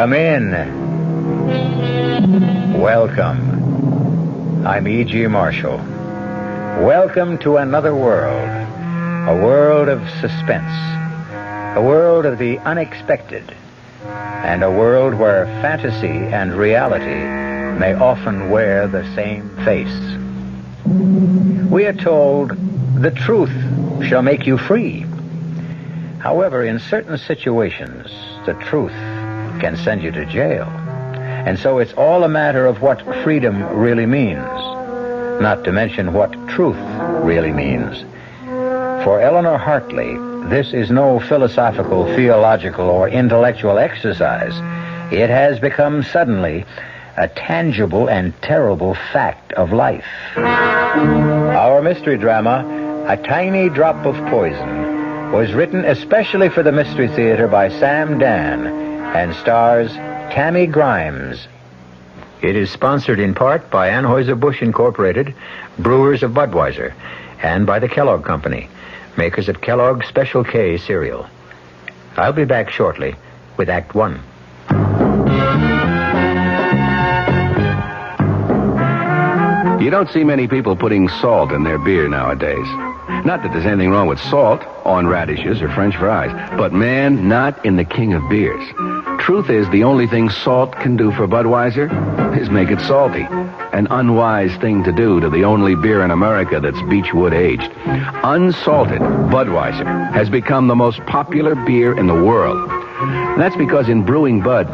Come in. Welcome. I'm E.G. Marshall. Welcome to another world. A world of suspense. A world of the unexpected. And a world where fantasy and reality may often wear the same face. We are told the truth shall make you free. However, in certain situations, the truth can send you to jail. And so it's all a matter of what freedom really means, not to mention what truth really means. For Eleanor Hartley, this is no philosophical, theological, or intellectual exercise. It has become suddenly a tangible and terrible fact of life. Our mystery drama, A Tiny Drop of Poison, was written especially for the Mystery Theater by Sam Dann and stars Tammy Grimes. It is sponsored in part by Anheuser-Busch Incorporated, brewers of Budweiser, and by the Kellogg Company, makers of Kellogg's Special K cereal. I'll be back shortly with Act One. You don't see many people putting salt in their beer nowadays. Not that there's anything wrong with salt on radishes or French fries, but man, not in the king of beers. Truth is, the only thing salt can do for Budweiser is make it salty. An unwise thing to do to the only beer in America that's Beechwood aged. Unsalted Budweiser has become the most popular beer in the world. And that's because in brewing Bud,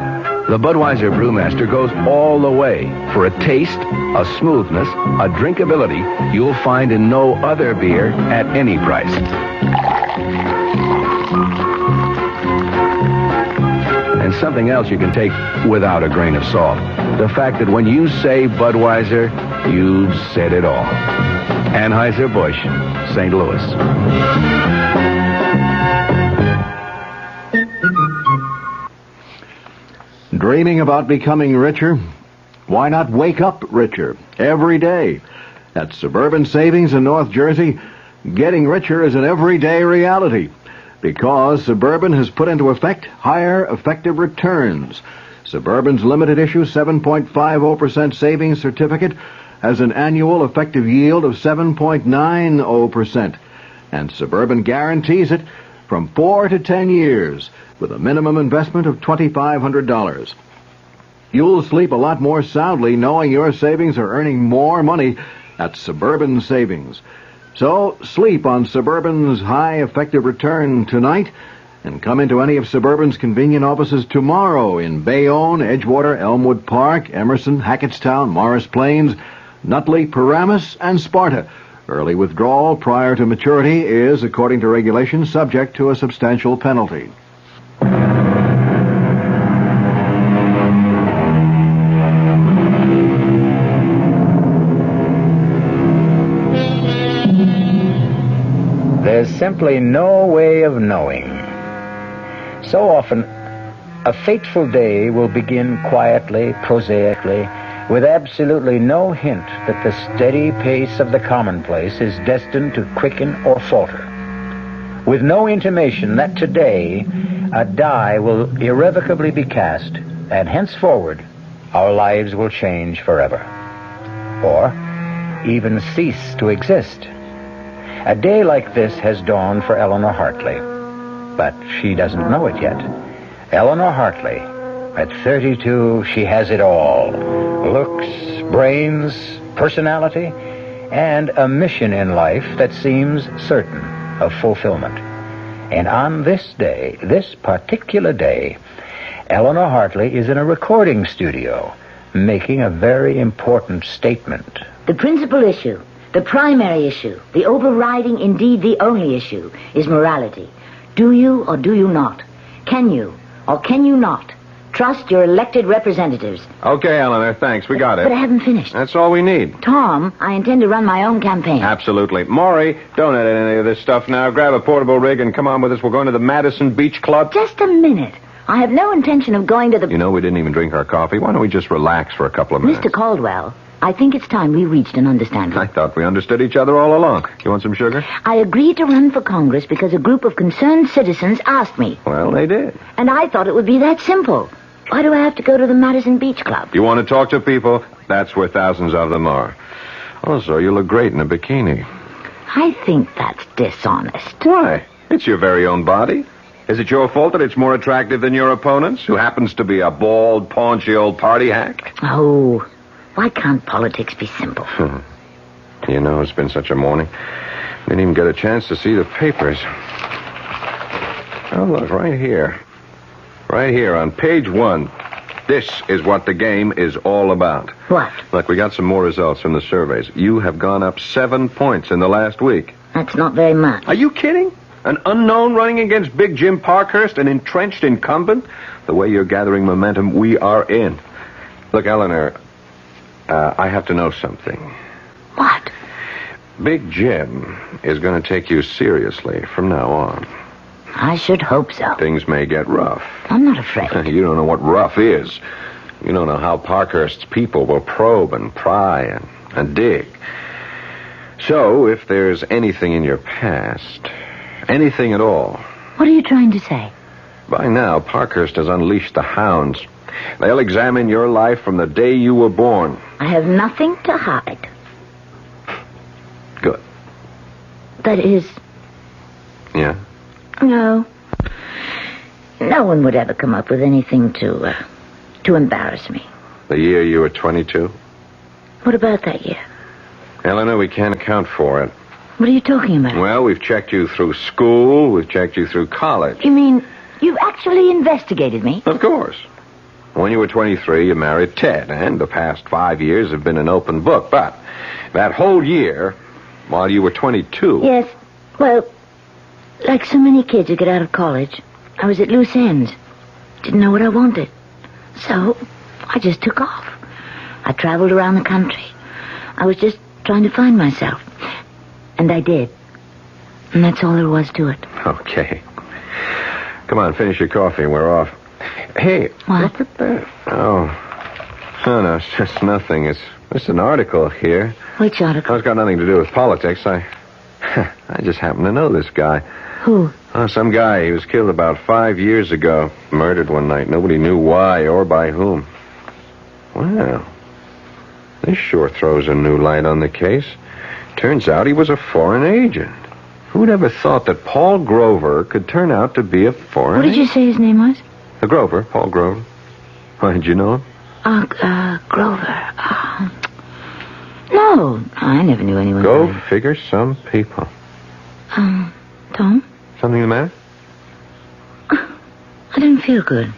the Budweiser brewmaster goes all the way for a taste, a smoothness, a drinkability you'll find in no other beer at any price. And something else you can take without a grain of salt. The fact that when you say Budweiser, you've said it all. Anheuser-Busch, St. Louis. Dreaming about becoming richer? Why not wake up richer every day? At Suburban Savings in North Jersey, getting richer is an everyday reality because Suburban has put into effect higher effective returns. Suburban's limited issue 7.50% savings certificate has an annual effective yield of 7.90%, and Suburban guarantees it from 4 to 10 years with a minimum investment of $2,500. You'll sleep a lot more soundly knowing your savings are earning more money at Suburban Savings. So sleep on Suburban's high effective return tonight and come into any of Suburban's convenient offices tomorrow in Bayonne, Edgewater, Elmwood Park, Emerson, Hackettstown, Morris Plains, Nutley, Paramus, and Sparta. Early withdrawal prior to maturity is, according to regulations, subject to a substantial penalty. There's simply no way of knowing. So often, a fateful day will begin quietly, prosaically, with absolutely no hint that the steady pace of the commonplace is destined to quicken or falter. With no intimation that today a die will irrevocably be cast, and henceforward our lives will change forever, or even cease to exist. A day like this has dawned for Eleanor Hartley, but she doesn't know it yet. Eleanor Hartley, at 32, she has it all. Looks, brains, personality, and a mission in life that seems certain of fulfillment. And on this day, this particular day, Eleanor Hartley is in a recording studio making a very important statement. The principal issue, the primary issue, the overriding, indeed the only issue, is morality. Do you or do you not? Can you or can you not trust your elected representatives? Okay, Eleanor, thanks. We got it. But I haven't finished. That's all we need. Tom, I intend to run my own campaign. Absolutely. Maury, don't edit any of this stuff now. Grab a portable rig and come on with us. We're going to the Madison Beach Club. Just a minute. I have no intention of going to the... You know, we didn't even drink our coffee. Why don't we just relax for a couple of minutes? Mr. Caldwell, I think it's time we reached an understanding. I thought we understood each other all along. You want some sugar? I agreed to run for Congress because a group of concerned citizens asked me. Well, they did. And I thought it would be that simple. Why do I have to go to the Madison Beach Club? You want to talk to people? That's where thousands of them are. Also, you look great in a bikini. I think that's dishonest. Why? It's your very own body. Is it your fault that it's more attractive than your opponent's, who happens to be a bald, paunchy old party hack? Oh, why can't politics be simple? You know, it's been such a morning. Didn't even get a chance to see the papers. Oh, look, right here. Right here on page 1. This is what the game is all about. What? Look, we got some more results from the surveys. You have gone up 7 points in the last week. That's not very much. Are you kidding? An unknown running against Big Jim Parkhurst, an entrenched incumbent? The way you're gathering momentum, we are in. Look, Eleanor, I have to know something. What? Big Jim is going to take you seriously from now on. I should hope so. Things may get rough. I'm not afraid. You don't know what rough is. You don't know how Parkhurst's people will probe and pry and dig. So, if there's anything in your past, anything at all... What are you trying to say? By now, Parkhurst has unleashed the hounds. They'll examine your life from the day you were born. I have nothing to hide. Good. That is... Yeah? No. No one would ever come up with anything to embarrass me. The year you were 22? What about that year? Eleanor, we can't account for it. What are you talking about? Well, we've checked you through school, we've checked you through college. You mean you've actually investigated me? Of course. When you were 23, you married Ted, and the past 5 years have been an open book. But that whole year, while you were 22... Yes, well, like so many kids who get out of college, I was at loose ends. Didn't know what I wanted. So, I just took off. I traveled around the country. I was just trying to find myself. And I did. And that's all there was to it. Okay. Come on, finish your coffee. We're off. Hey, What? look at that. Oh, no, it's just nothing. It's just an article here. Which article? It's got nothing to do with politics. I just happen to know this guy. Who? Oh, some guy. He was killed about 5 years ago. Murdered one night. Nobody knew why or by whom. Well, this sure throws a new light on the case. Turns out he was a foreign agent. Who'd ever thought that Paul Grover could turn out to be a foreign What did you say his name was? Grover, Paul Grover. Why, did you know him? Grover. No, I never knew anyone. Go figure some people. Tom? Something the matter? I didn't feel good.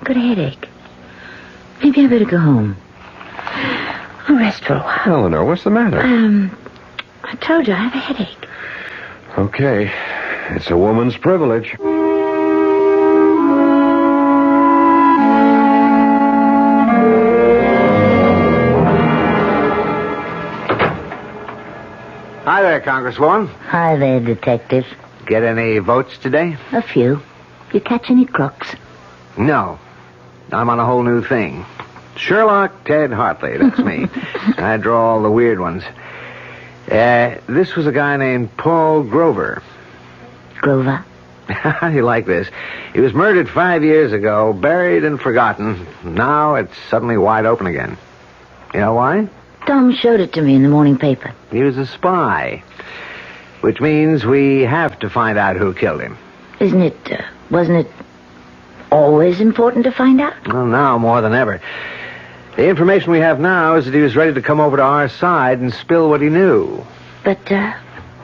Got a headache. Maybe I better go home. I'll rest for a while. Eleanor, what's the matter? I told you I have a headache. Okay. It's a woman's privilege. Hi there, Congresswoman. Hi there, detective. Get any votes today? A few. You catch any crooks? No. I'm on a whole new thing. Sherlock Ted Hartley, that's me. I draw all the weird ones. This was a guy named Paul Grover. Grover? How do you like this? He was murdered 5 years ago, buried and forgotten. Now it's suddenly wide open again. You know why? Tom showed it to me in the morning paper. He was a spy. Which means we have to find out who killed him. Wasn't it always important to find out? Well, now more than ever. The information we have now is that he was ready to come over to our side and spill what he knew. But,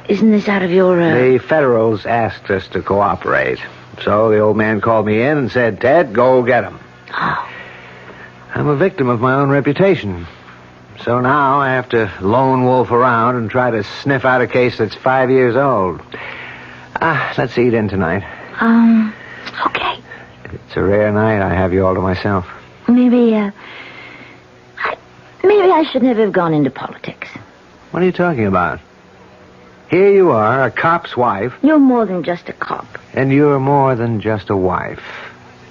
isn't this out of your, The Federals asked us to cooperate. So the old man called me in and said, Ted, go get him. Oh. I'm a victim of my own reputation. So now I have to lone wolf around and try to sniff out a case that's 5 years old. Let's eat in tonight. Okay. It's a rare night I have you all to myself. Maybe I should never have gone into politics. What are you talking about? Here you are, a cop's wife. You're more than just a cop. And you're more than just a wife.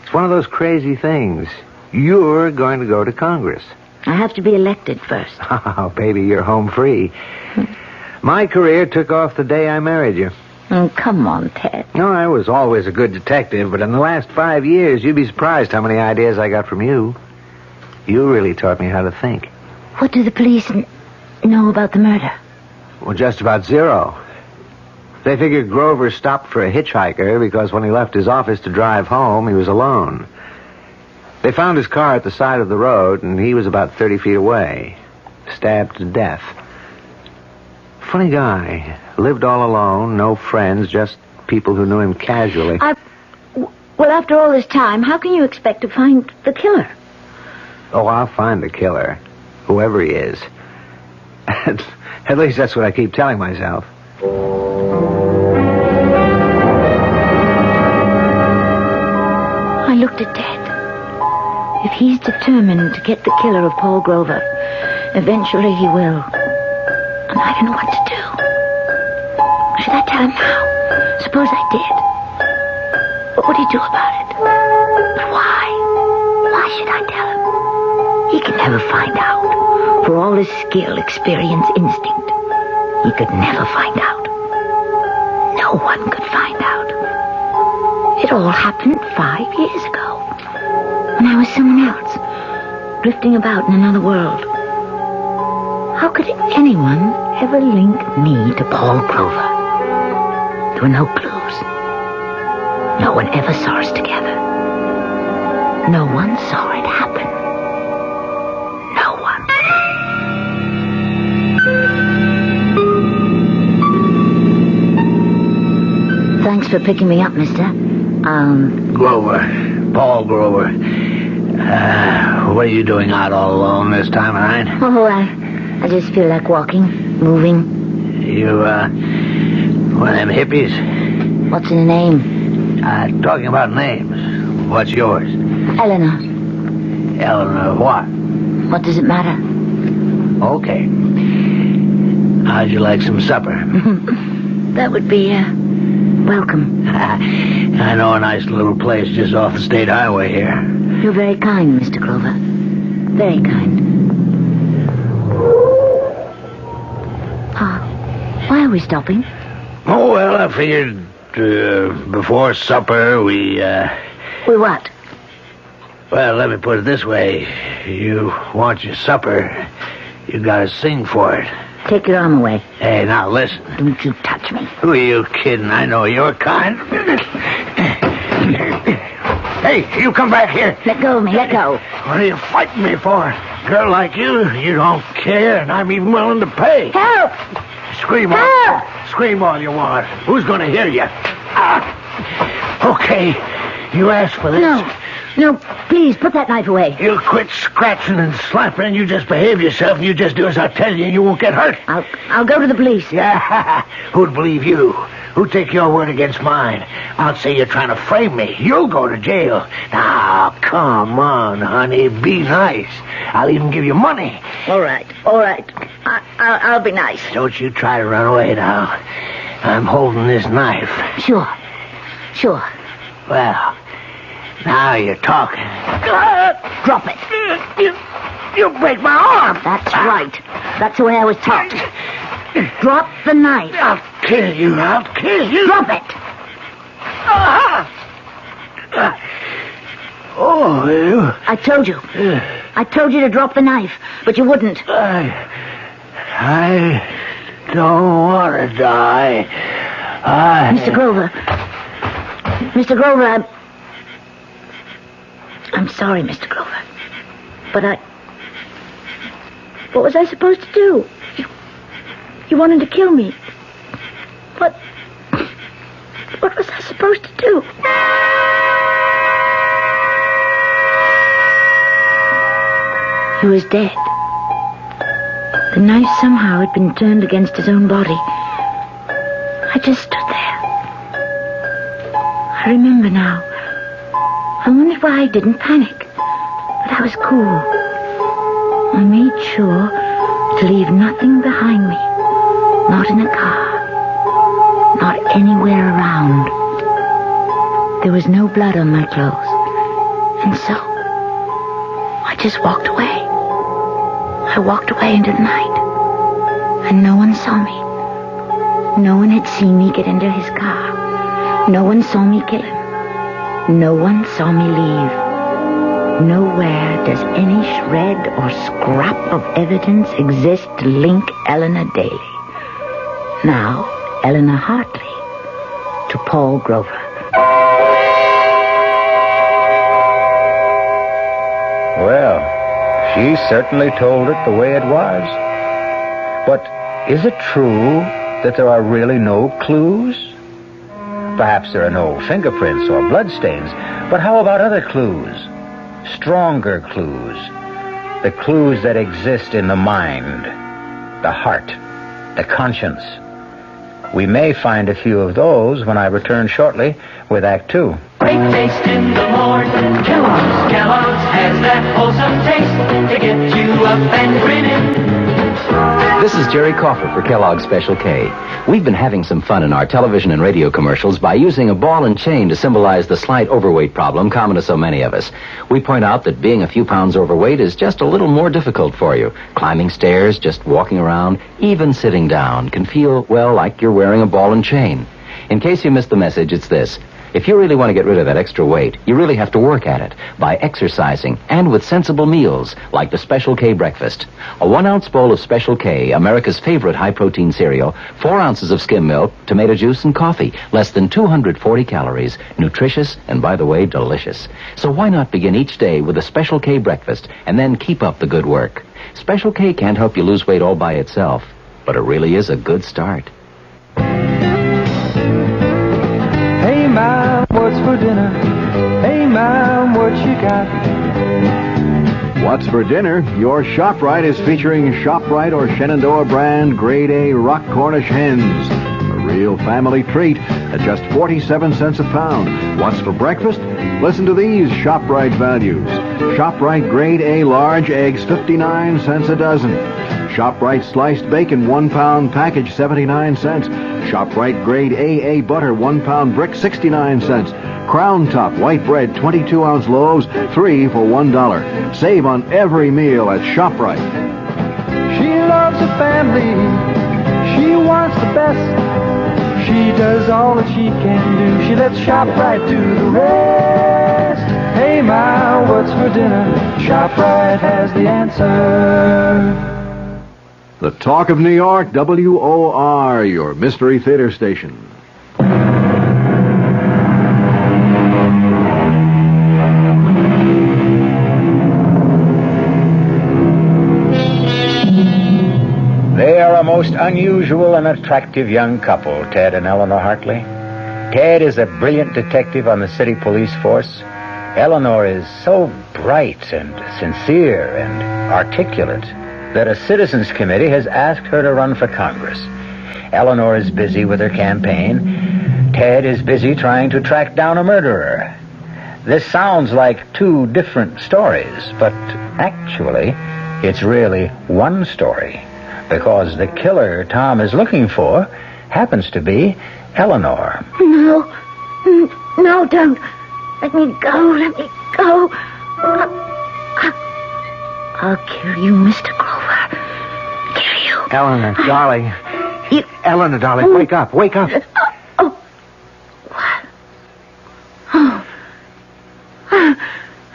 It's one of those crazy things. You're going to go to Congress. I have to be elected first. Oh, baby, you're home free. My career took off the day I married you. Oh, come on, Ted. No, I was always a good detective, but in the last 5 years, you'd be surprised how many ideas I got from you. You really taught me how to think. What do the police know about the murder? Well, just about zero. They figured Grover stopped for a hitchhiker because when he left his office to drive home, he was alone. They found his car at the side of the road, and he was about 30 feet away, stabbed to death. Funny guy. Lived all alone, no friends, just people who knew him casually. Well, after all this time, how can you expect to find the killer? Oh, I'll find the killer, whoever he is. At least that's what I keep telling myself. I looked at Dad. If he's determined to get the killer of Paul Grover, eventually he will. And I don't know what to do. Should I tell him now? Suppose I did. What would he do about it? But why? Why should I tell him? He can never find out. For all his skill, experience, instinct, he could never find out. No one could find out. It all happened 5 years ago. When I was someone else, drifting about in another world. How could anyone ever link me to Paul Grover? There were no clues. No one ever saw us together. No one saw it happen. No one. Thanks for picking me up, mister. Grover. Paul Grover. What are you doing out all alone this time of night? Oh, I just feel like walking, moving. You, one of them hippies? What's in a name? Talking about names. What's yours? Eleanor. Eleanor what? What does it matter? Okay. How'd you like some supper? That would be, welcome. I know a nice little place just off the state highway here. You're very kind, Mr. Grover. Very kind. Why are we stopping? Oh, well, I figured before supper we... We what? Well, let me put it this way. You want your supper, you gotta sing for it. Take your arm away. Hey, now listen. Don't you touch me. Who are you kidding? I know your kind. Hey, you come back here. Let go of me, let go. What are you fighting me for? Girl like you don't care, and I'm even willing to pay. Help! Scream all, scream all you want. Who's going to hear you? Okay, you asked for this. No, please, put that knife away. You quit scratching and slapping, and you just behave yourself, and you just do as I tell you, and you won't get hurt. I'll go to the police. Yeah, who'd believe you? Who'd take your word against mine? I'll say you're trying to frame me. You'll go to jail. Now, come on, honey, be nice. I'll even give you money. All right. I'll be nice. Don't you try to run away now. I'm holding this knife. Sure. Well, now you're talking. Drop it. You break my arm. That's right. That's the way I was taught. Drop the knife. I'll kill you. Drop it. Oh, you... I told you to drop the knife, but you wouldn't. I don't want to die. Mr. Grover, I'm sorry, Mr. Grover, but what was I supposed to do? You wanted to kill me. What was I supposed to do? He was dead. The knife somehow had been turned against his own body. I just stood there. I remember now. I wondered why I didn't panic. But I was cool. I made sure to leave nothing behind me. Not in a car. Not anywhere around. There was no blood on my clothes. And so, I just walked away. I walked away into the night. And no one saw me. No one had seen me get into his car. No one saw me kill him. No one saw me leave. Nowhere does any shred or scrap of evidence exist to link Eleanor Daly. Now, Eleanor Hartley to Paul Grover. Well, she certainly told it the way it was. But is it true that there are really no clues? Perhaps there are no fingerprints or bloodstains, but how about other clues? Stronger clues. The clues that exist in the mind, the heart, the conscience. We may find a few of those when I return shortly with Act Two. Great taste in the morning. Kellogg's has that wholesome taste to get you up and grinning. This is Jerry Coffer for Kellogg's Special K. We've been having some fun in our television and radio commercials by using a ball and chain to symbolize the slight overweight problem common to so many of us. We point out that being a few pounds overweight is just a little more difficult for you. Climbing stairs, just walking around, even sitting down can feel, well, like you're wearing a ball and chain. In case you missed the message, it's this. If you really want to get rid of that extra weight, you really have to work at it by exercising and with sensible meals like the Special K breakfast. A 1-ounce bowl of Special K, America's favorite high-protein cereal, 4 ounces of skim milk, tomato juice, and coffee. Less than 240 calories. Nutritious and, by the way, delicious. So why not begin each day with a Special K breakfast and then keep up the good work? Special K can't help you lose weight all by itself, but it really is a good start. Hey, Mom, what's for dinner? Hey, Mom, what you got? What's for dinner? Your ShopRite is featuring ShopRite or Shenandoah brand Grade A Rock Cornish hens. A real family treat at just 47 cents a pound. What's for breakfast? Listen to these ShopRite values. ShopRite Grade A large eggs, 59 cents a dozen. ShopRite sliced bacon, 1 pound package, 79 cents. ShopRite Grade AA butter, 1 pound brick, 69 cents. Crown Top white bread, 22-ounce loaves, 3 for $1. Save on every meal at ShopRite. She loves her family. She wants the best. She does all that she can do. She lets ShopRite do the rest. Hey, Ma, what's for dinner? ShopRite has the answer. The Talk of New York, WOR, your Mystery Theater station. They are a most unusual and attractive young couple, Ted and Eleanor Hartley. Ted is a brilliant detective on the city police force. Eleanor is so bright and sincere and articulate that a citizens committee has asked her to run for Congress. Eleanor is busy with her campaign. Ted is busy trying to track down a murderer. This sounds like two different stories, but actually, it's really one story, because the killer Tom is looking for happens to be Eleanor. No, don't. Let me go. I'll kill you, Mr. Grover. Kill you. Eleanor, darling. You... Eleanor, darling, wake up. What? Oh. I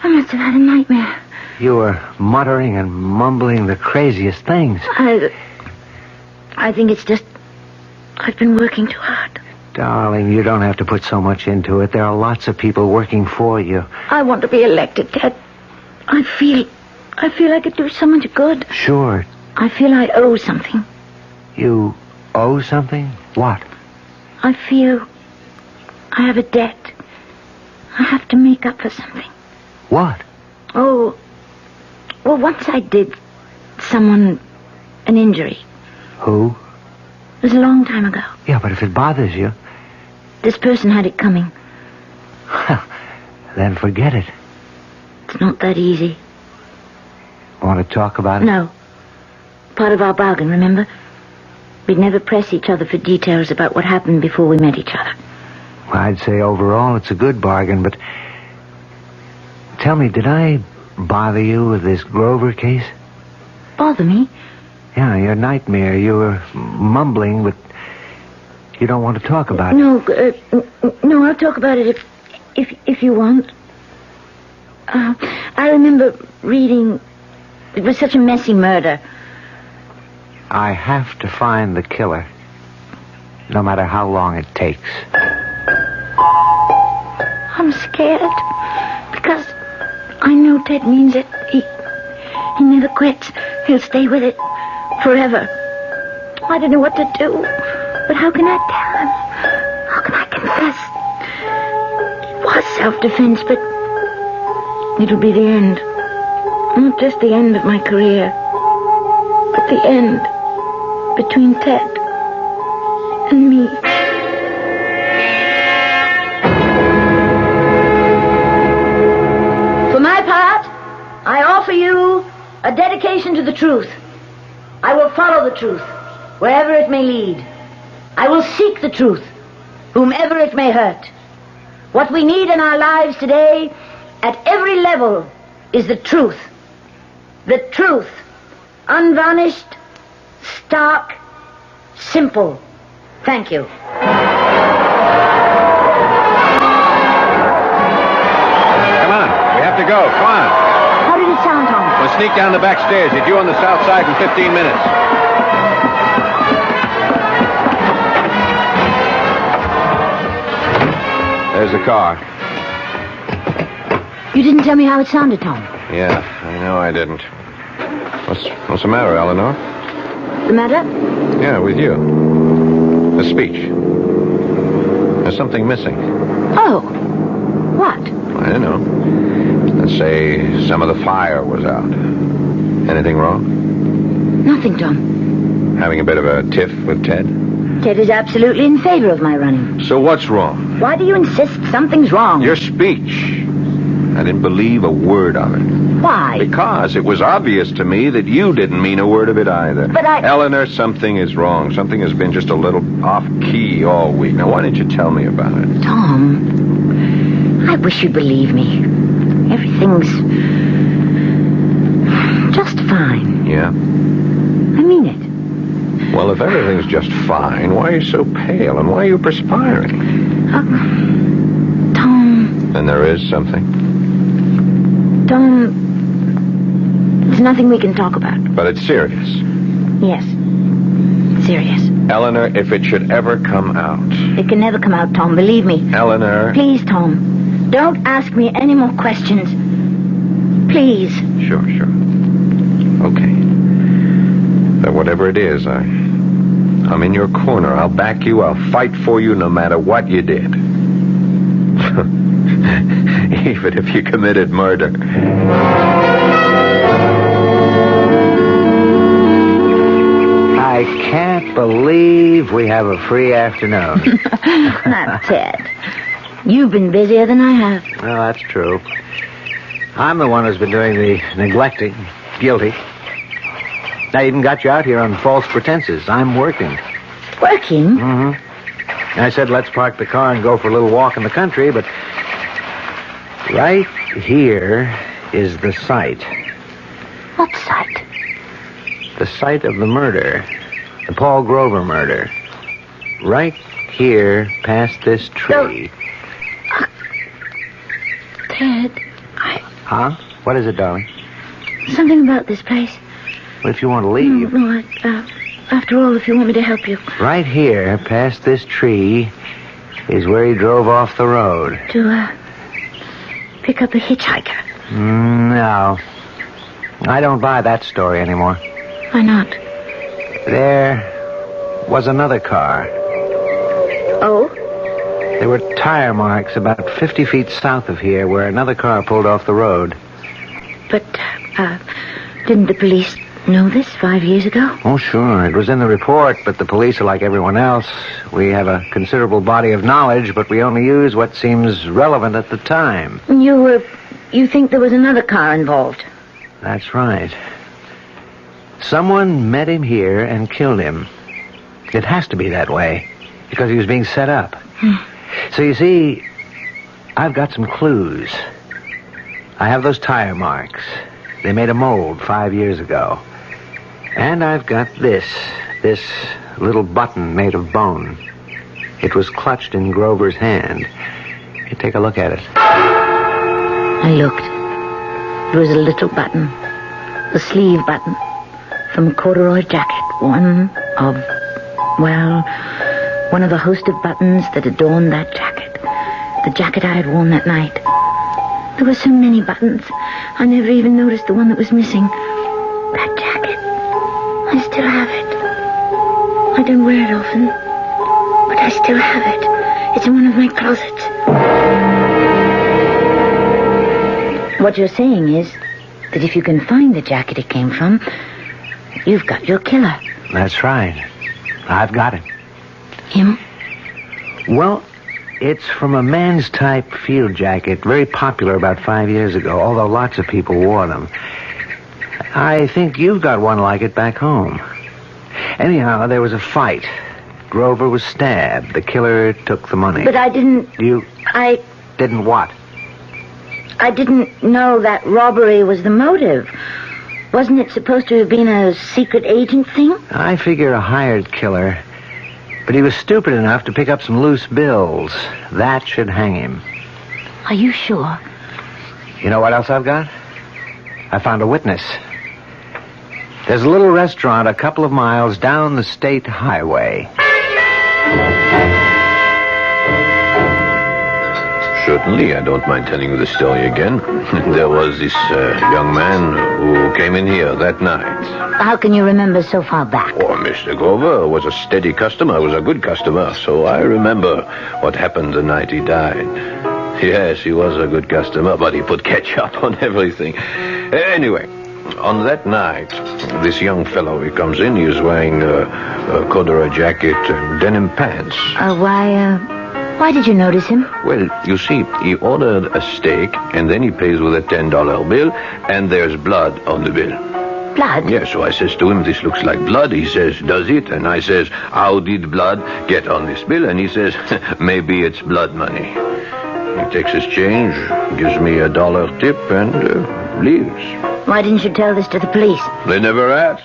must have had a nightmare. You were muttering and mumbling the craziest things. I think it's just... I've been working too hard. Darling, you don't have to put so much into it. There are lots of people working for you. I want to be elected, Ted. I feel I could do so much good. Sure. I feel I owe something. You owe something? What? I feel I have a debt. I have to make up for something. What? Oh, well, once I did someone an injury. Who? It was a long time ago. Yeah, but if it bothers you... This person had it coming. Then forget it. It's not that easy. Want to talk about it? No. Part of our bargain, remember? We'd never press each other for details about what happened before we met each other. Well, I'd say overall it's a good bargain, but... Tell me, did I bother you with this Grover case? Bother me? Yeah, your nightmare. You were mumbling, but... You don't want to talk about it? No, I'll talk about it if you want. I remember reading. It was such a messy murder. I have to find the killer, no matter how long it takes. I'm scared because I know Ted means it. He never quits. He'll stay with it forever. I don't know what to do, but how can I tell him? How can I confess? It was self-defense, but it'll be the end. Not just the end of my career, but the end between Ted and me. For my part, I offer you a dedication to the truth. I will follow the truth, wherever it may lead. I will seek the truth, whomever it may hurt. What we need in our lives today, at every level, is the truth. The truth, unvarnished, stark, simple. Thank you. Come on, we have to go. Come on. How did it sound, Tom? We'll sneak down the back stairs. You're due on the south side in 15 minutes. There's the car. You didn't tell me how it sounded, Tom. Yeah, I know I didn't. What's the matter, Eleanor? The matter? Yeah, with you. The speech. There's something missing. Oh. What? I don't know. Let's say some of the fire was out. Anything wrong? Nothing, Tom. Having a bit of a tiff with Ted? Ted is absolutely in favor of my running. So what's wrong? Why do you insist something's wrong? Your speech. I didn't believe a word of it. Why? Because it was obvious to me that you didn't mean a word of it either. But Eleanor, something is wrong. Something has been just a little off-key all week. Now, why didn't you tell me about it? Tom, I wish you'd believe me. Everything's just fine. Yeah? I mean it. Well, if everything's just fine, why are you so pale and why are you perspiring? Tom... And there is something? Tom... There's nothing we can talk about. But it's serious. Yes. Serious. Eleanor, if it should ever come out... It can never come out, Tom. Believe me. Eleanor... Please, Tom. Don't ask me any more questions. Please. Sure. Okay. But whatever it is, I'm in your corner. I'll back you. I'll fight for you no matter what you did. Even if you committed murder. I can't believe we have a free afternoon. Not Ted. You've been busier than I have. Well, that's true. I'm the one who's been doing the neglecting. Guilty. I even got you out here on false pretenses. I'm working. Working? Mm-hmm. I said, let's park the car and go for a little walk in the country, but right here is the site. What site? The site of the murder. The Paul Grover murder. Right here, past this tree. Ted, Huh? What is it, darling? something about this place. What if you want to leave? No, after all, if you want me to help you. Right here, past this tree, is where he drove off the road. To, pick up a hitchhiker. No. I don't buy that story anymore. Why not? There was another car. Oh? There were tire marks about 50 feet south of here where another car pulled off the road. But, didn't the police know this 5 years ago? Oh, sure. It was in the report, but the police are like everyone else. We have a considerable body of knowledge, but we only use what seems relevant at the time. You think there was another car involved? That's right. Someone met him here and killed him. It has to be that way, because he was being set up. So you see, I've got some clues. I have those tire marks. They made a mold 5 years ago. And I've got this little button made of bone. It was clutched in Grover's hand. You take a look at it. I looked. It was a little button. The sleeve button. From a corduroy jacket. One of the host of buttons that adorned that jacket. The jacket I had worn that night. There were so many buttons. I never even noticed the one that was missing. That jacket. I still have it. I don't wear it often, but I still have it. It's in one of my closets. What you're saying is that if you can find the jacket it came from, you've got your killer. That's right. I've got him. Him? Well, it's from a man's type field jacket, very popular about 5 years ago, although lots of people wore them. I think you've got one like it back home. Anyhow, there was a fight. Grover was stabbed. The killer took the money. But I didn't... Didn't what? I didn't know that robbery was the motive. Wasn't it supposed to have been a secret agent thing? I figure a hired killer. But he was stupid enough to pick up some loose bills. That should hang him. Are you sure? You know what else I've got? I found a witness. There's a little restaurant a couple of miles down the state highway. Certainly, I don't mind telling you the story again. There was this young man who came in here that night. How can you remember so far back? Oh, Mr. Grover was a steady customer, was a good customer, so I remember what happened the night he died. Yes, he was a good customer, but he put ketchup on everything. Anyway, on that night, this young fellow, he comes in, he is wearing a corduroy jacket and denim pants. Why did you notice him? Well, you see, he ordered a steak, and then he pays with a $10 bill, and there's blood on the bill. Blood? Yeah, so I says to him, this looks like blood. He says, does it? And I says, how did blood get on this bill? And he says, maybe it's blood money. He takes his change, gives me $1 tip, and leaves. Why didn't you tell this to the police? They never asked.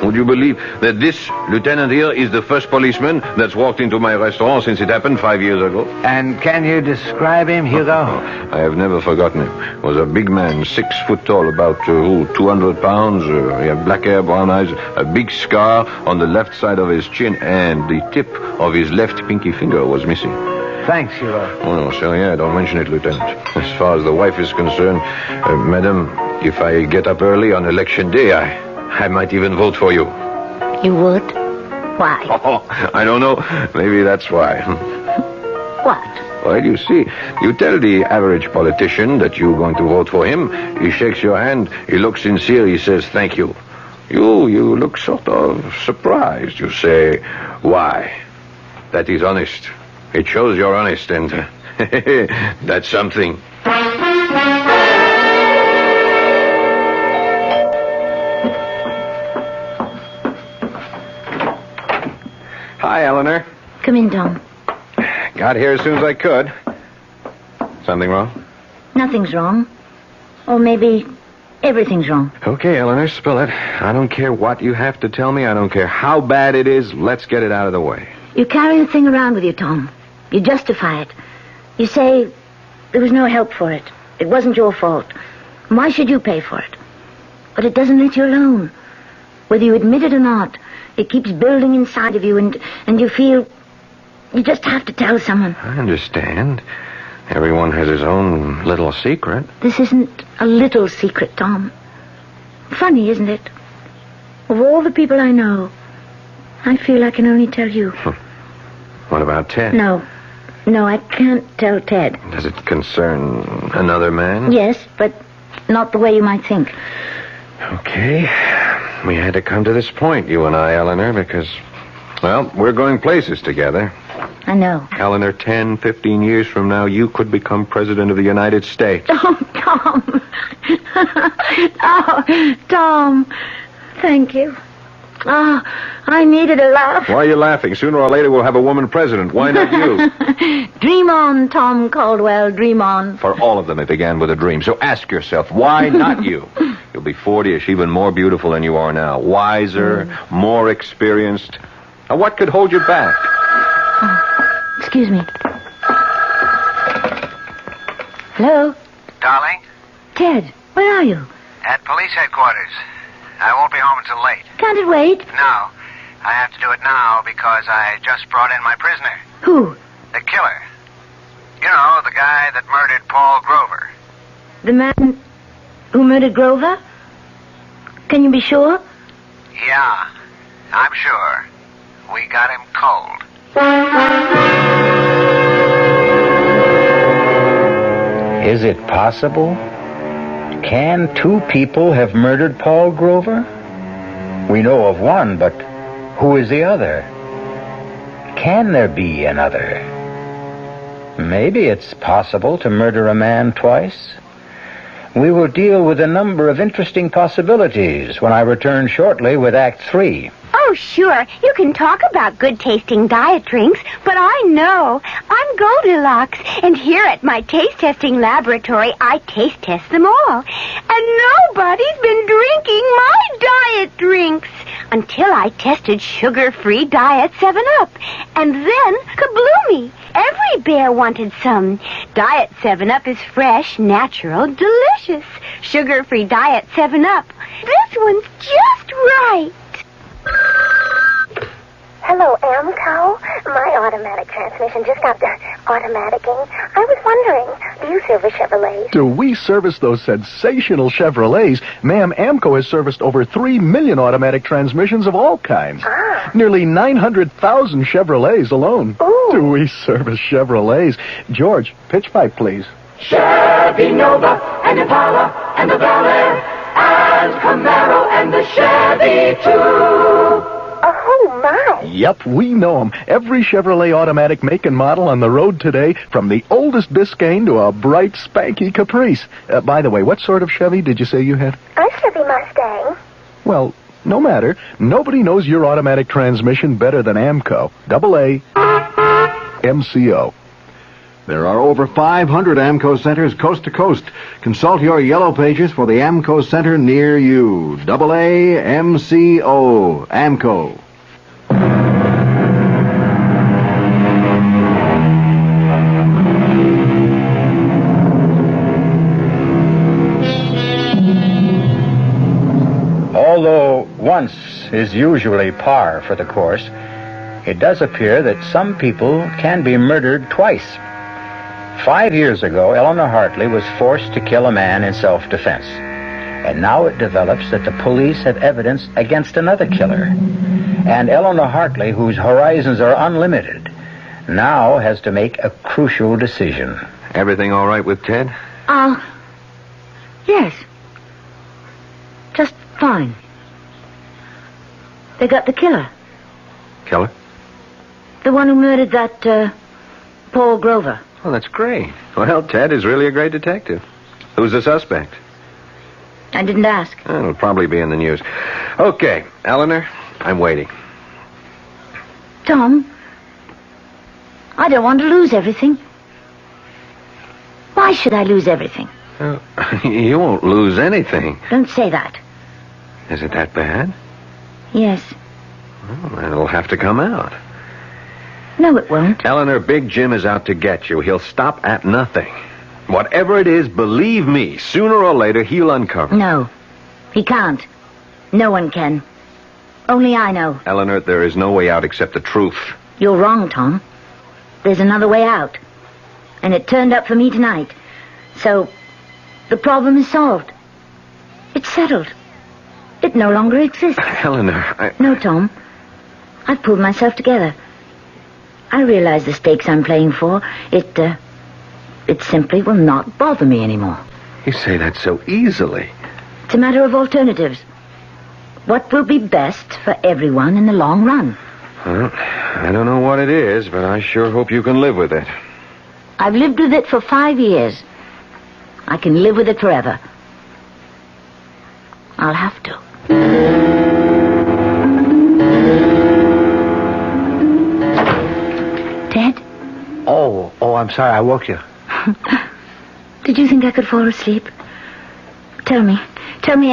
Would you believe that this lieutenant here is the first policeman that's walked into my restaurant since it happened 5 years ago? And can you describe him, Hugo? I have never forgotten him. He was a big man, 6 foot tall, about 200 pounds. He had black hair, brown eyes, a big scar on the left side of his chin, and the tip of his left pinky finger was missing. Thanks, Hugo. Oh, no, sir, yeah, don't mention it, Lieutenant. As far as the wife is concerned, madam, if I get up early on election day, I might even vote for you. You would? Why? Oh, I don't know. Maybe that's why. What? Well, you see, you tell the average politician that you're going to vote for him. He shakes your hand. He looks sincere. He says, thank you. You look sort of surprised. You say, why? That is honest. It shows you're honest, and that's something. Hi, Eleanor. Come in, Tom. Got here as soon as I could. Something wrong? Nothing's wrong. Or maybe everything's wrong. Okay, Eleanor, spill it. I don't care what you have to tell me. I don't care how bad it is. Let's get it out of the way. You carry the thing around with you, Tom. You justify it. You say there was no help for it. It wasn't your fault. Why should you pay for it? But it doesn't let you alone. Whether you admit it or not, it keeps building inside of you, and you feel you just have to tell someone. I understand. Everyone has his own little secret. This isn't a little secret, Tom. Funny, isn't it? Of all the people I know, I feel I can only tell you. What about Ted? No, I can't tell Ted. Does it concern another man? Yes, but not the way you might think. Okay. We had to come to this point, you and I, Eleanor, because, well, we're going places together. I know. Eleanor, 10, 15 years from now, you could become president of the United States. Oh, Tom. Oh, Tom. Thank you. Oh, I needed a laugh. Why are you laughing? Sooner or later, we'll have a woman president. Why not you? Dream on, Tom Caldwell, dream on. For all of them, it began with a dream. So ask yourself, why not you? You'll be 40ish, even more beautiful than you are now. Wiser, more experienced. Now, what could hold you back? Excuse me. Hello? Darling, Ted, where are you? at police headquarters. I won't be home until late. Can't it wait? No, I have to do it now because I just brought in my prisoner. Who? The killer. You know, the guy that murdered Paul Grover. The man who murdered Grover? Can you be sure? Yeah, I'm sure. We got him cold. Is it possible? Can two people have murdered Paul Grover? We know of one, but who is the other? Can there be another? Maybe it's possible to murder a man twice. We will deal with a number of interesting possibilities when I return shortly with Act 3. Oh, sure. You can talk about good-tasting diet drinks, but I know. I'm Goldilocks, and here at my taste-testing laboratory, I taste-test them all. And nobody's been drinking my diet drinks until I tested sugar-free Diet 7-Up. And then, kabloomy! Every bear wanted some. Diet 7-Up is fresh, natural, delicious. Sugar-free Diet 7-Up. This one's just right. Hello, Amco. My automatic transmission just got automaticing. I was wondering, do you service Chevrolets? Do we service those sensational Chevrolets? Ma'am, AMCO has serviced over 3 million automatic transmissions of all kinds. Ah. Nearly 900,000 Chevrolets alone. Ooh. Do we service Chevrolets? George, pitch pipe, please. Chevy Nova and Impala and the Bel Air and Camaro and the Chevy too. Oh, my. Yep, we know 'em. Every Chevrolet automatic make and model on the road today, from the oldest Biscayne to a bright, spanky Caprice. By the way, what sort of Chevy did you say you had? A Chevy Mustang. Well, no matter. Nobody knows your automatic transmission better than AMCO. AA MCO. There are over 500 AMCO centers coast to coast. Consult your yellow pages for the AMCO center near you. AA MCO. AMCO. Although once is usually par for the course, it does appear that some people can be murdered twice. 5 years ago, Eleanor Hartley was forced to kill a man in self-defense. And now it develops that the police have evidence against another killer. And Eleanor Hartley, whose horizons are unlimited, now has to make a crucial decision. Everything all right with Ted? Yes. Just fine. They got the killer. Killer? The one who murdered that, Paul Grover. Oh, that's great. Well, Ted is really a great detective. Who's the suspect? I didn't ask. It'll probably be in the news. Okay, Eleanor, I'm waiting. Tom, I don't want to lose everything. Why should I lose everything? You won't lose anything. Don't say that. Is it that bad? Yes. Well, it'll have to come out. No, it won't. Eleanor, Big Jim is out to get you. He'll stop at nothing. Whatever it is, believe me, sooner or later he'll uncover. No, he can't. No one can. Only I know. Eleanor, there is no way out except the truth. You're wrong, Tom. There's another way out. And it turned up for me tonight. So, the problem is solved. It's settled. It no longer exists. Eleanor, No, Tom. I've pulled myself together. I realize the stakes I'm playing for. It simply will not bother me anymore. You say that so easily. It's a matter of alternatives. What will be best for everyone in the long run? Well, I don't know what it is, but I sure hope you can live with it. I've lived with it for 5 years. I can live with it forever. I'll have to. Ted? Oh, I'm sorry I woke you. Did you think I could fall asleep? Tell me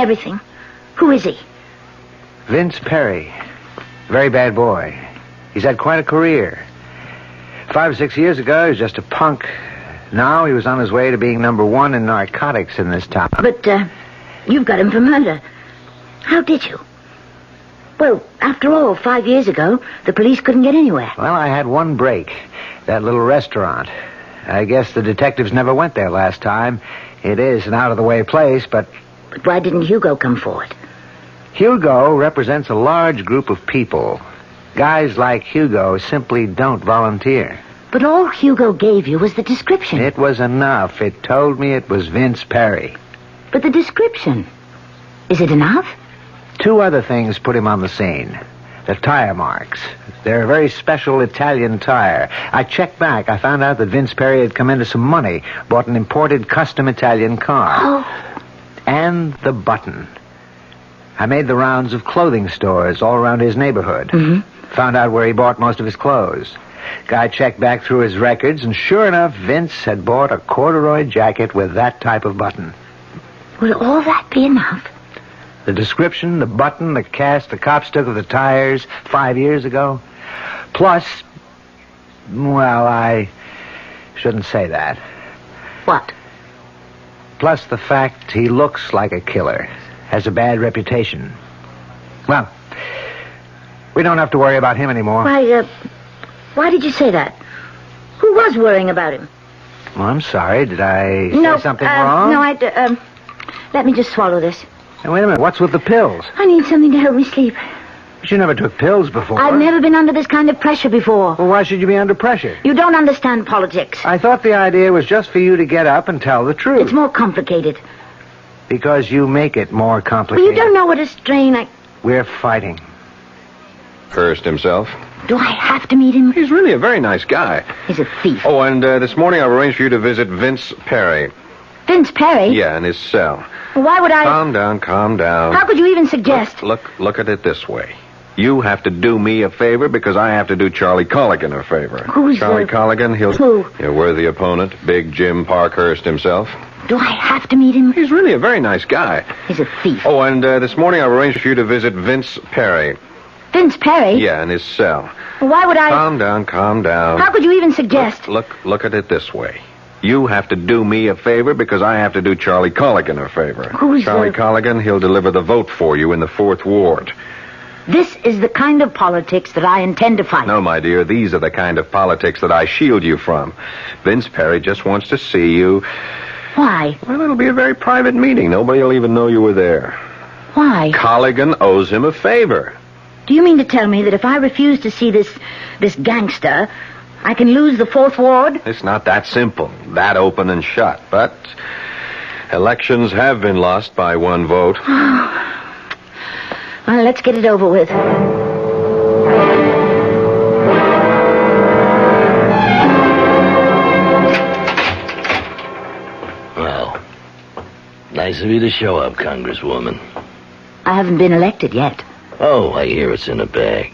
everything. Who is he? Vince Perry. Very bad boy. He's had quite a career. 5 or 6 years ago, he was just a punk. Now he was on his way to being number one in narcotics in this town. But, you've got him for murder. How did you? Well, after all, 5 years ago, the police couldn't get anywhere. Well, I had one break. That little restaurant. I guess the detectives never went there last time. It is an out-of-the-way place, but... But why didn't Hugo come forward? Hugo represents a large group of people. Guys like Hugo simply don't volunteer. But all Hugo gave you was the description. It was enough. It told me it was Vince Perry. But the description, is it enough? 2 other things put him on the scene. The tire marks. They're a very special Italian tire. I checked back. I found out that Vince Perry had come into some money, bought an imported custom Italian car. Oh. And the button. I made the rounds of clothing stores all around his neighborhood. Mm-hmm. Found out where he bought most of his clothes. Guy checked back through his records, and sure enough, Vince had bought a corduroy jacket with that type of button. Will all that be enough? The description, the button, the cast the cops took of the tires 5 years ago. Plus, well, I shouldn't say that. What? Plus the fact he looks like a killer, has a bad reputation. Well, we don't have to worry about him anymore. Why did you say that? Who was worrying about him? Well, I'm sorry. Did I say something wrong? No, let me just swallow this. Now, wait a minute. What's with the pills? I need something to help me sleep. But you never took pills before. I've never been under this kind of pressure before. Well, why should you be under pressure? You don't understand politics. I thought the idea was just for you to get up and tell the truth. It's more complicated. Because you make it more complicated. Well, you don't know what a strain We're fighting. Hearst himself. Do I have to meet him? He's really a very nice guy. He's a thief. Oh, and this morning I've arranged for you to visit Vince Perry. Vince Perry? Yeah, in his cell. Why would I... Calm down. How could you even suggest... Look at it this way. You have to do me a favor because I have to do Charlie Colligan a favor. Who's Charlie Colligan? Who? Your worthy opponent, Big Jim Parkhurst himself. Do I have to meet him? He's really a very nice guy. He's a thief. Oh, and this morning I've arranged for you to visit Vince Perry. Vince Perry? Yeah, in his cell. Why would I... Calm down. How could you even suggest... Look at it this way. You have to do me a favor because I have to do Charlie Colligan a favor. Who's Charlie Colligan? He'll deliver the vote for you in the 4th Ward. This is the kind of politics that I intend to fight. No, my dear, these are the kind of politics that I shield you from. Vince Perry just wants to see you. Why? Well, it'll be a very private meeting. Nobody will even know you were there. Why? Colligan owes him a favor. Do you mean to tell me that if I refuse to see this gangster, I can lose the 4th Ward? It's not that simple, that open and shut. But elections have been lost by 1 vote. Well, let's get it over with. Well, nice of you to show up, Congresswoman. I haven't been elected yet. Oh, I hear it's in a bag.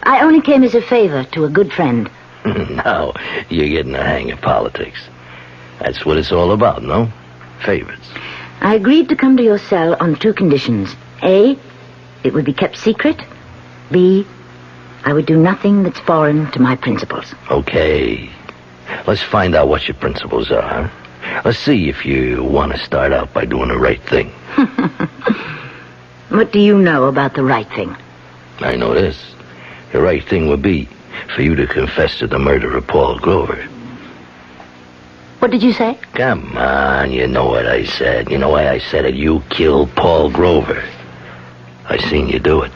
I only came as a favor to a good friend. Now, you're getting the hang of politics. That's what it's all about, no? Favors. I agreed to come to your cell on 2 conditions. A, it would be kept secret. B, I would do nothing that's foreign to my principles. Okay. Let's find out what your principles are. Let's see if you want to start out by doing the right thing. What do you know about the right thing? I know this. The right thing would be for you to confess to the murder of Paul Grover. What did you say? Come on, you know what I said. You know why I said it? You killed Paul Grover. I seen you do it.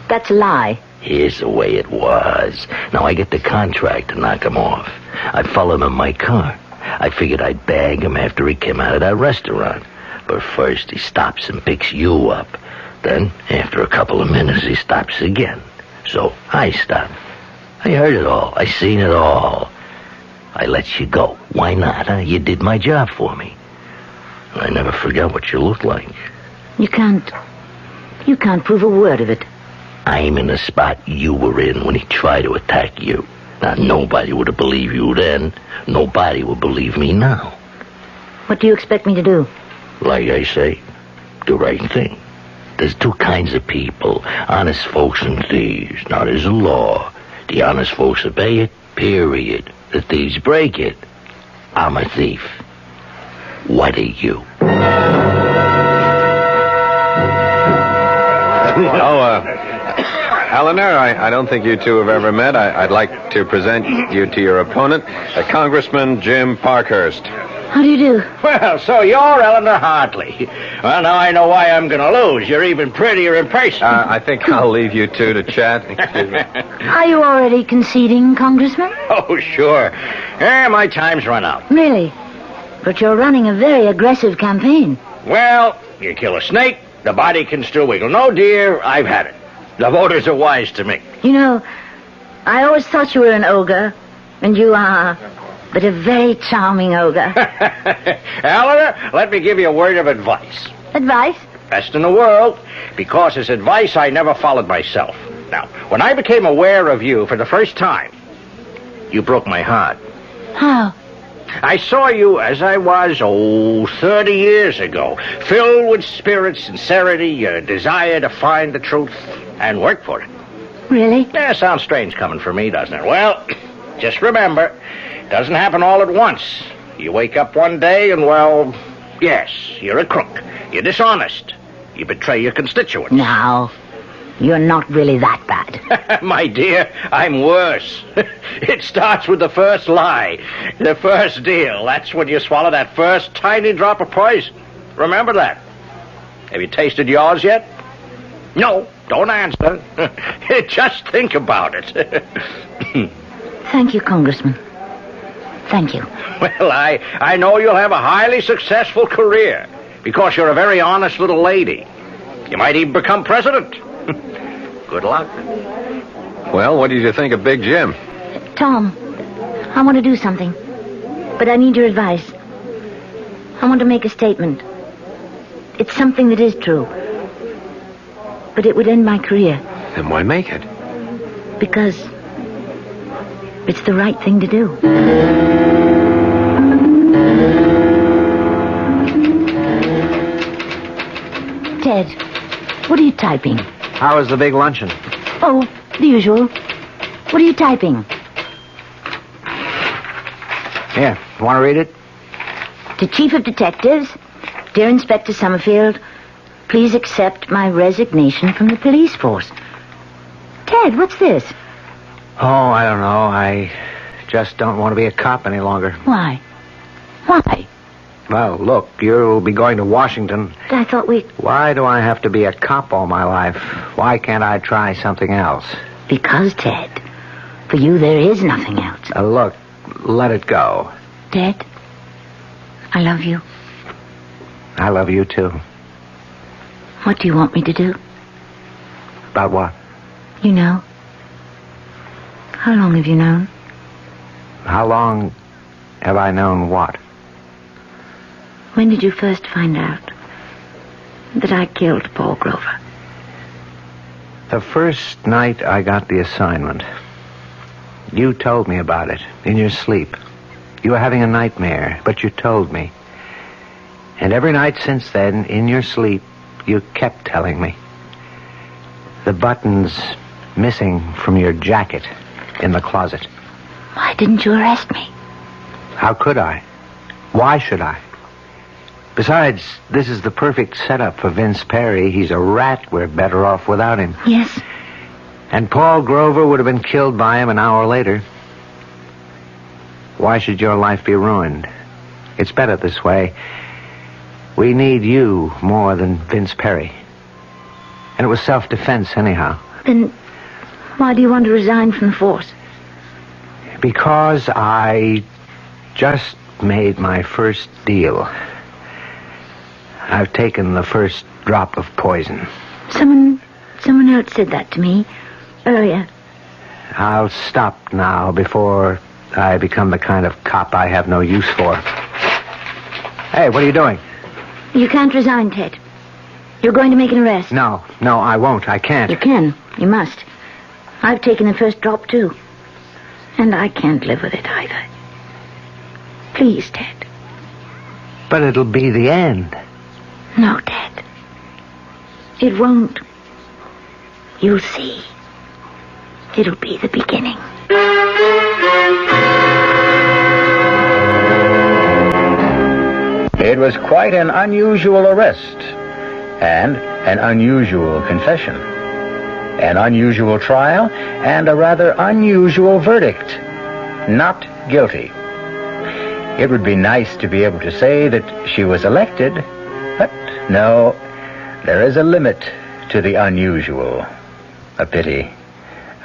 That's a lie. Here's the way it was. Now, I get the contract to knock him off. I followed him in my car. I figured I'd bag him after he came out of that restaurant. But first, he stops and picks you up. Then, after a couple of minutes, he stops again. So, I stopped. I heard it all. I seen it all. I let you go. Why not, huh? You did my job for me. And I never forgot what you looked like. You can't prove a word of it. I'm in the spot you were in when he tried to attack you. Now, nobody would have believed you then. Nobody would believe me now. What do you expect me to do? Like I say, the right thing. There's 2 kinds of people, honest folks and thieves. Now, there's a law. The honest folks obey it, period. The thieves break it. I'm a thief. What are you? Eleanor, I don't think you two have ever met. I'd like to present you to your opponent, Congressman Jim Parkhurst. How do you do? Well, so you're Eleanor Hartley. Well, now I know why I'm going to lose. You're even prettier in person. I think I'll leave you two to chat. Excuse me. Are you already conceding, Congressman? Oh, sure. My time's run out. Really? But you're running a very aggressive campaign. Well, you kill a snake, the body can still wiggle. No, dear, I've had it. The voters are wise to me. You know, I always thought you were an ogre, and you are, but a very charming ogre. Eleanor, let me give you a word of advice. Advice? Best in the world, because it's advice I never followed myself. Now, when I became aware of you for the first time, you broke my heart. How? I saw you as I was, 30 years ago, filled with spirit, sincerity, a desire to find the truth and work for it. Really? Yeah, sounds strange coming from me, doesn't it? Well, just remember, it doesn't happen all at once. You wake up one day and, well, yes, you're a crook. You're dishonest. You betray your constituents. Now, you're not really that bad. My dear, I'm worse. It starts with the first lie, the first deal. That's when you swallow that first tiny drop of poison. Remember that. Have you tasted yours yet? No, don't answer. Just think about it. Thank you, Congressman. Thank you. Well, I know you'll have a highly successful career because you're a very honest little lady. You might even become president. Good luck. Well, what did you think of Big Jim? Tom, I want to do something, but I need your advice. I want to make a statement. It's something that is true, but it would end my career. Then why make it? Because it's the right thing to do. Ted, what are you typing? How was the big luncheon? Oh, the usual. What are you typing? Here, want to read it? To Chief of Detectives, dear Inspector Summerfield, please accept my resignation from the police force. Ted, what's this? Oh, I don't know. I just don't want to be a cop any longer. Why? Why? Well, look, you'll be going to Washington. I thought we... Why do I have to be a cop all my life? Why can't I try something else? Because, Ted, for you there is nothing else. Look, let it go. Ted, I love you. I love you, too. What do you want me to do? About what? You know. How long have you known? How long have I known what? When did you first find out that I killed Paul Grover? The first night I got the assignment. You told me about it in your sleep. You were having a nightmare, but you told me. And every night since then, in your sleep, you kept telling me. The buttons missing from your jacket in the closet. Why didn't you arrest me? How could I? Why should I? Besides, this is the perfect setup for Vince Perry. He's a rat. We're better off without him. Yes. And Paul Grover would have been killed by him an hour later. Why should your life be ruined? It's better this way. We need you more than Vince Perry. And it was self-defense anyhow. Then why do you want to resign from the force? Because I just made my first deal. I've taken the first drop of poison. Someone else said that to me earlier. I'll stop now before I become the kind of cop I have no use for. Hey, what are you doing? You can't resign, Ted. You're going to make an arrest. No, I won't. I can't. You can. You must. I've taken the first drop, too. And I can't live with it either. Please, Ted. But it'll be the end. No, Ted. It won't. You'll see. it'll be the beginning. It was quite an unusual arrest and an unusual confession, an unusual trial, and a rather unusual verdict. Not guilty. It would be nice to be able to say that she was elected, but no, there is a limit to the unusual. A pity.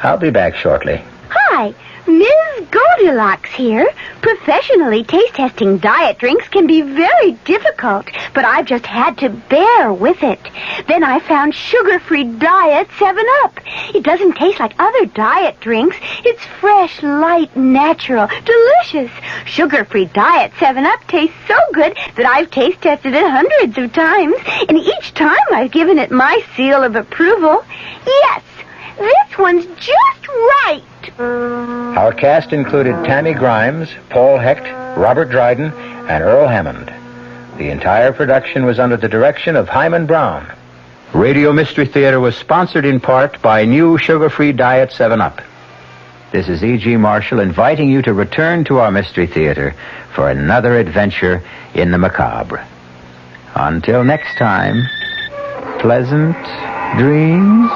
I'll be back shortly. Hi, Ms. Goldilocks here. Professionally taste-testing diet drinks can be very difficult, but I've just had to bear with it. Then I found sugar-free Diet 7-Up. It doesn't taste like other diet drinks. It's fresh, light, natural, delicious. Sugar-free Diet 7-Up tastes so good that I've taste-tested it hundreds of times, and each time I've given it my seal of approval. Yes, this one's just right. Our cast included Tammy Grimes, Paul Hecht, Robert Dryden, and Earl Hammond. The entire production was under the direction of Himan Brown. Radio Mystery Theater was sponsored in part by new sugar-free Diet 7-Up. This is E.G. Marshall inviting you to return to our Mystery Theater for another adventure in the macabre. Until next time, pleasant dreams.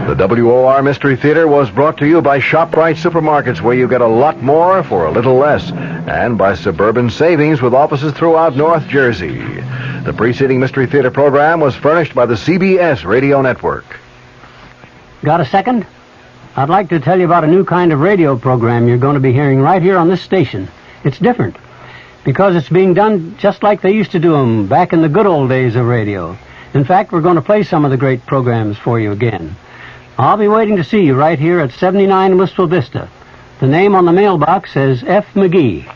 The WOR Mystery Theater was brought to you by ShopRite Supermarkets, where you get a lot more for a little less, and by Suburban Savings with offices throughout North Jersey. The preceding Mystery Theater program was furnished by the CBS Radio Network. Got a second? I'd like to tell you about a new kind of radio program you're going to be hearing right here on this station. It's different because it's being done just like they used to do them back in the good old days of radio. In fact, we're going to play some of the great programs for you again. I'll be waiting to see you right here at 79 Wistful Vista. The name on the mailbox says F. McGee.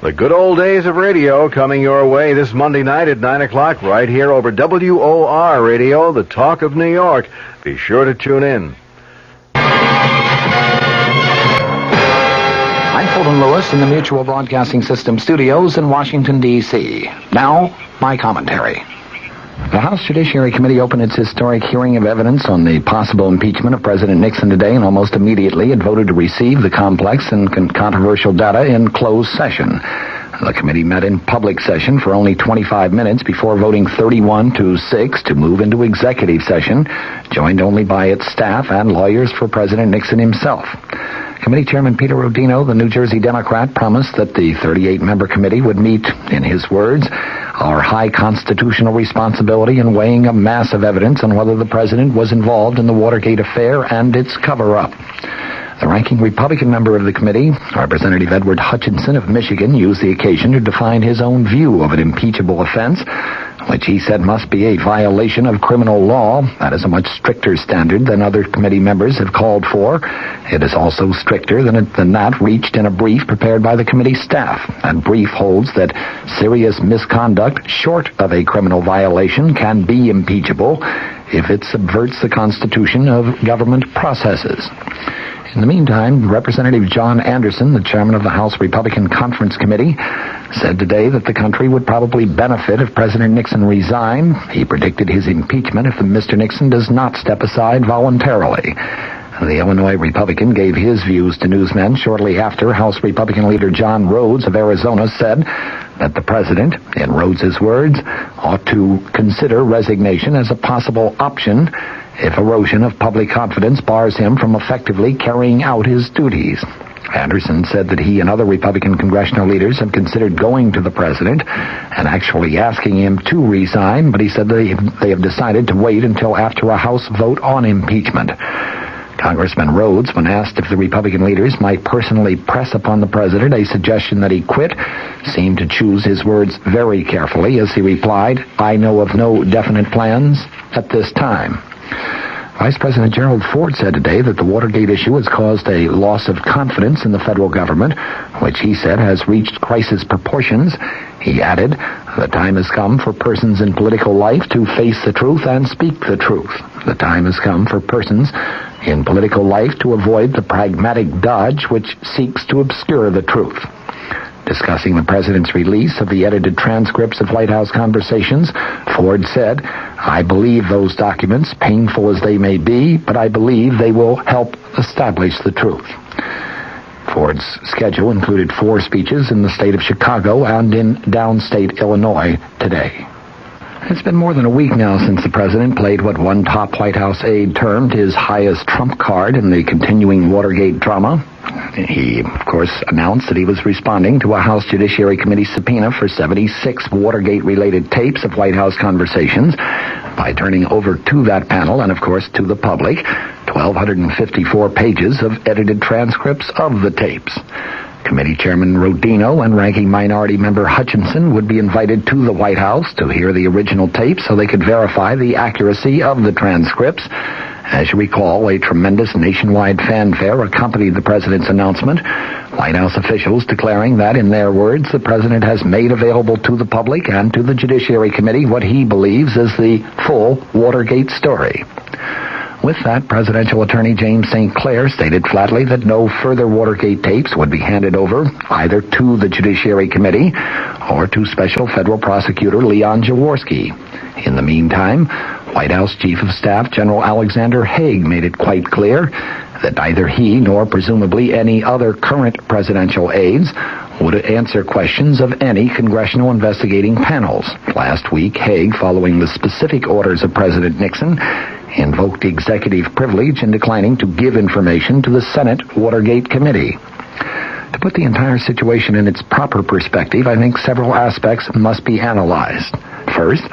The good old days of radio coming your way this Monday night at 9 o'clock right here over WOR Radio, the talk of New York. Be sure to tune in. I'm Fulton Lewis in the Mutual Broadcasting System studios in Washington, D.C. Now, my commentary. The House Judiciary Committee opened its historic hearing of evidence on the possible impeachment of President Nixon today, and almost immediately it voted to receive the complex and controversial data in closed session. The committee met in public session for only 25 minutes before voting 31-6 to move into executive session, joined only by its staff and lawyers for President Nixon himself. Committee Chairman Peter Rodino, the New Jersey Democrat, promised that the 38-member committee would meet, in his words, our high constitutional responsibility in weighing a mass of evidence on whether the president was involved in the Watergate affair and its cover-up. The ranking Republican member of the committee, Representative Edward Hutchinson of Michigan, used the occasion to define his own view of an impeachable offense, which he said must be a violation of criminal law. That is a much stricter standard than other committee members have called for. It is also stricter than that reached in a brief prepared by the committee staff. That brief holds that serious misconduct short of a criminal violation can be impeachable if it subverts the constitution of government processes. In the meantime, Representative John Anderson, the chairman of the House Republican Conference Committee, said today that the country would probably benefit if President Nixon resigned. He predicted his impeachment if Mr. Nixon does not step aside voluntarily. The Illinois Republican gave his views to newsmen shortly after House Republican leader John Rhodes of Arizona said that the president, in Rhodes's words, ought to consider resignation as a possible option if erosion of public confidence bars him from effectively carrying out his duties. Anderson said that he and other Republican congressional leaders have considered going to the president and actually asking him to resign, but he said they have decided to wait until after a House vote on impeachment. Congressman Rhodes, when asked if the Republican leaders might personally press upon the president a suggestion that he quit, seemed to choose his words very carefully as he replied, "I know of no definite plans at this time." Vice President Gerald Ford said today that the Watergate issue has caused a loss of confidence in the federal government, which he said has reached crisis proportions. He added, "The time has come for persons in political life to face the truth and speak the truth. The time has come for persons in political life to avoid the pragmatic dodge which seeks to obscure the truth." Discussing the president's release of the edited transcripts of White House conversations, Ford said, "I believe those documents, painful as they may be, but I believe they will help establish the truth." Ford's schedule included 4 speeches in the state of Chicago and in downstate Illinois today. It's been more than a week now since the president played what one top White House aide termed his highest trump card in the continuing Watergate drama. He, of course, announced that he was responding to a House Judiciary Committee subpoena for 76 Watergate-related tapes of White House conversations by turning over to that panel and, of course, to the public 1,254 pages of edited transcripts of the tapes. Committee Chairman Rodino and Ranking Minority Member Hutchinson would be invited to the White House to hear the original tapes so they could verify the accuracy of the transcripts. As you recall, a tremendous nationwide fanfare accompanied the president's announcement, White House officials declaring that, in their words, the president has made available to the public and to the Judiciary Committee what he believes is the full Watergate story. With that, Presidential Attorney James St. Clair stated flatly that no further Watergate tapes would be handed over either to the Judiciary Committee or to Special Federal Prosecutor Leon Jaworski. In the meantime, White House Chief of Staff General Alexander Haig made it quite clear that neither he nor presumably any other current presidential aides would answer questions of any congressional investigating panels. Last week, Haig, following the specific orders of President Nixon, invoked executive privilege in declining to give information to the Senate Watergate Committee. To put the entire situation in its proper perspective, I think several aspects must be analyzed. First,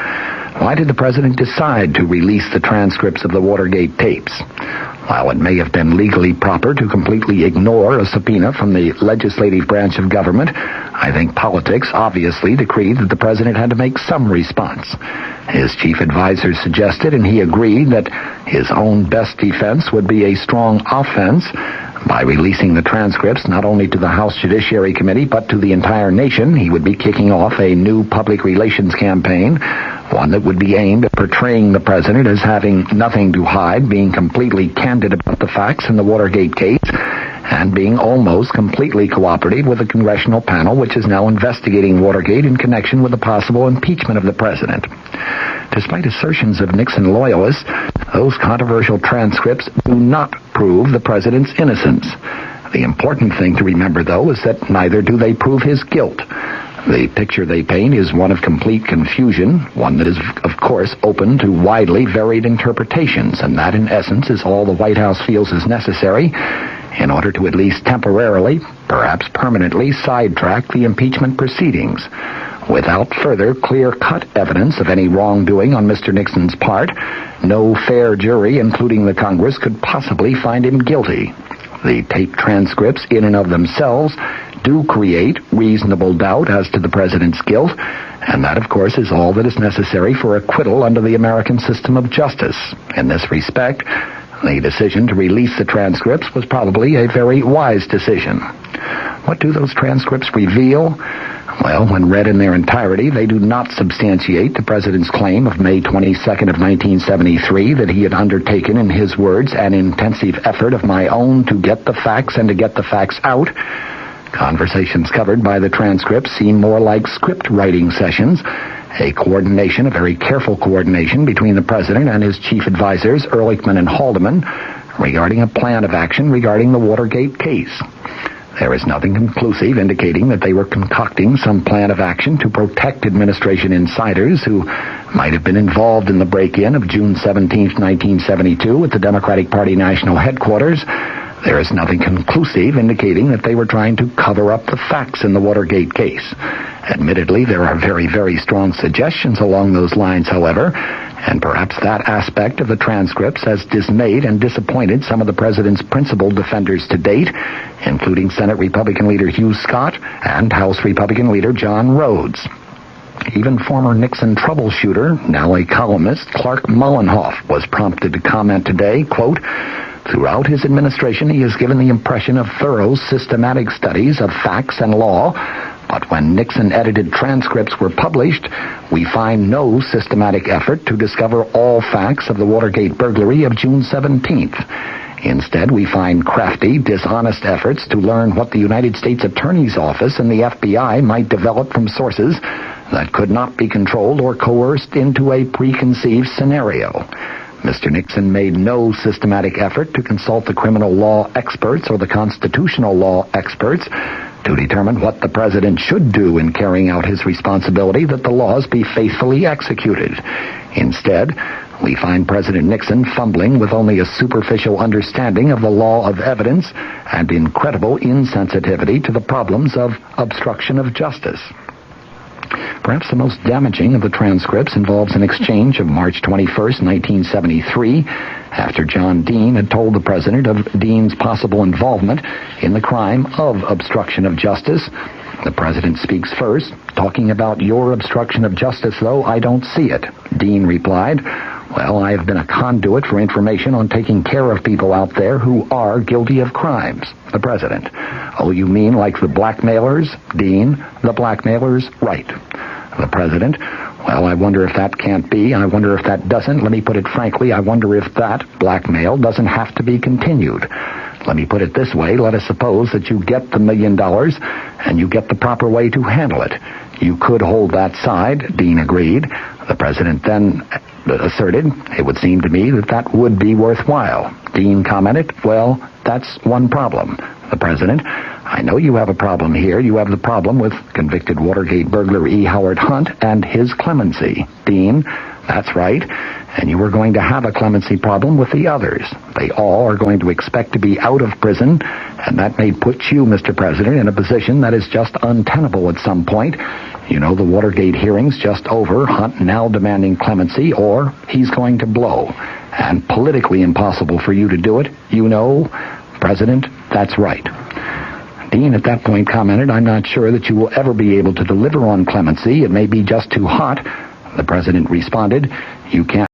why did the president decide to release the transcripts of the Watergate tapes? While it may have been legally proper to completely ignore a subpoena from the legislative branch of government, I think politics obviously decreed that the president had to make some response. His chief advisors suggested, and he agreed, that his own best defense would be a strong offense. By releasing the transcripts not only to the House Judiciary Committee but to the entire nation, he would be kicking off a new public relations campaign, one that would be aimed at portraying the president as having nothing to hide, being completely candid about the facts in the Watergate case, and being almost completely cooperative with the congressional panel which is now investigating Watergate in connection with the possible impeachment of the president. Despite assertions of Nixon loyalists, those controversial transcripts do not prove the president's innocence. The important thing to remember, though, is that neither do they prove his guilt. The picture they paint is one of complete confusion, one that is, of course, open to widely varied interpretations, and that, in essence, is all the White House feels is necessary in order to at least temporarily, perhaps permanently, sidetrack the impeachment proceedings. Without further clear-cut evidence of any wrongdoing on Mr. Nixon's part, no fair jury, including the Congress, could possibly find him guilty. The tape transcripts, in and of themselves, do create reasonable doubt as to the president's guilt, and that, of course, is all that is necessary for acquittal under the American system of justice. In this respect, the decision to release the transcripts was probably a very wise decision. What do those transcripts reveal? Well, when read in their entirety, they do not substantiate the president's claim of May 22nd of 1973 that he had undertaken, in his words, an intensive effort of my own to get the facts and to get the facts out. Conversations covered by the transcripts seem more like script writing sessions, a very careful coordination between the president and his chief advisors, Ehrlichman and Haldeman, regarding a plan of action regarding the Watergate case. There is nothing conclusive indicating that they were concocting some plan of action to protect administration insiders who might have been involved in the break-in of June 17, 1972 at the Democratic Party national headquarters. There is nothing conclusive indicating that they were trying to cover up the facts in the Watergate case. Admittedly, there are very, very strong suggestions along those lines, however, and perhaps that aspect of the transcripts has dismayed and disappointed some of the president's principal defenders to date, including Senate Republican leader Hugh Scott and House Republican leader John Rhodes. Even former Nixon troubleshooter, now a columnist, Clark Mullenhoff, was prompted to comment today, quote, "Throughout his administration, he has given the impression of thorough, systematic studies of facts and law, but when Nixon-edited transcripts were published, we find no systematic effort to discover all facts of the Watergate burglary of June 17th. Instead, we find crafty, dishonest efforts to learn what the United States Attorney's Office and the FBI might develop from sources that could not be controlled or coerced into a preconceived scenario. Mr. Nixon made no systematic effort to consult the criminal law experts or the constitutional law experts to determine what the president should do in carrying out his responsibility that the laws be faithfully executed. Instead, we find President Nixon fumbling with only a superficial understanding of the law of evidence and incredible insensitivity to the problems of obstruction of justice. Perhaps the most damaging of the transcripts involves an exchange of March 21st, 1973, after John Dean had told the president of Dean's possible involvement in the crime of obstruction of justice. The president speaks first, talking about your obstruction of justice, though I don't see it. Dean replied, well, I have been a conduit for information on taking care of people out there who are guilty of crimes. The president, oh, you mean like the blackmailers? Dean, the blackmailers? Right. The president, well, I wonder if that can't be. I wonder if that doesn't. Let me put it frankly, I wonder if that blackmail doesn't have to be continued. Let me put it this way. Let us suppose that you get the $1 million and you get the proper way to handle it. You could hold that side. Dean agreed. The president then asserted, it would seem to me that that would be worthwhile. Dean commented, well, that's one problem. The president, I know you have a problem here. You have the problem with convicted Watergate burglar E. Howard Hunt and his clemency. Dean, that's right. And you are going to have a clemency problem with the others. They all are going to expect to be out of prison, and that may put you, Mr. President, in a position that is just untenable at some point. You know, the Watergate hearing's just over, Hunt now demanding clemency, or he's going to blow. And politically impossible for you to do it. You know, President, that's right. Dean at that point commented, I'm not sure that you will ever be able to deliver on clemency. It may be just too hot. The president responded, you can't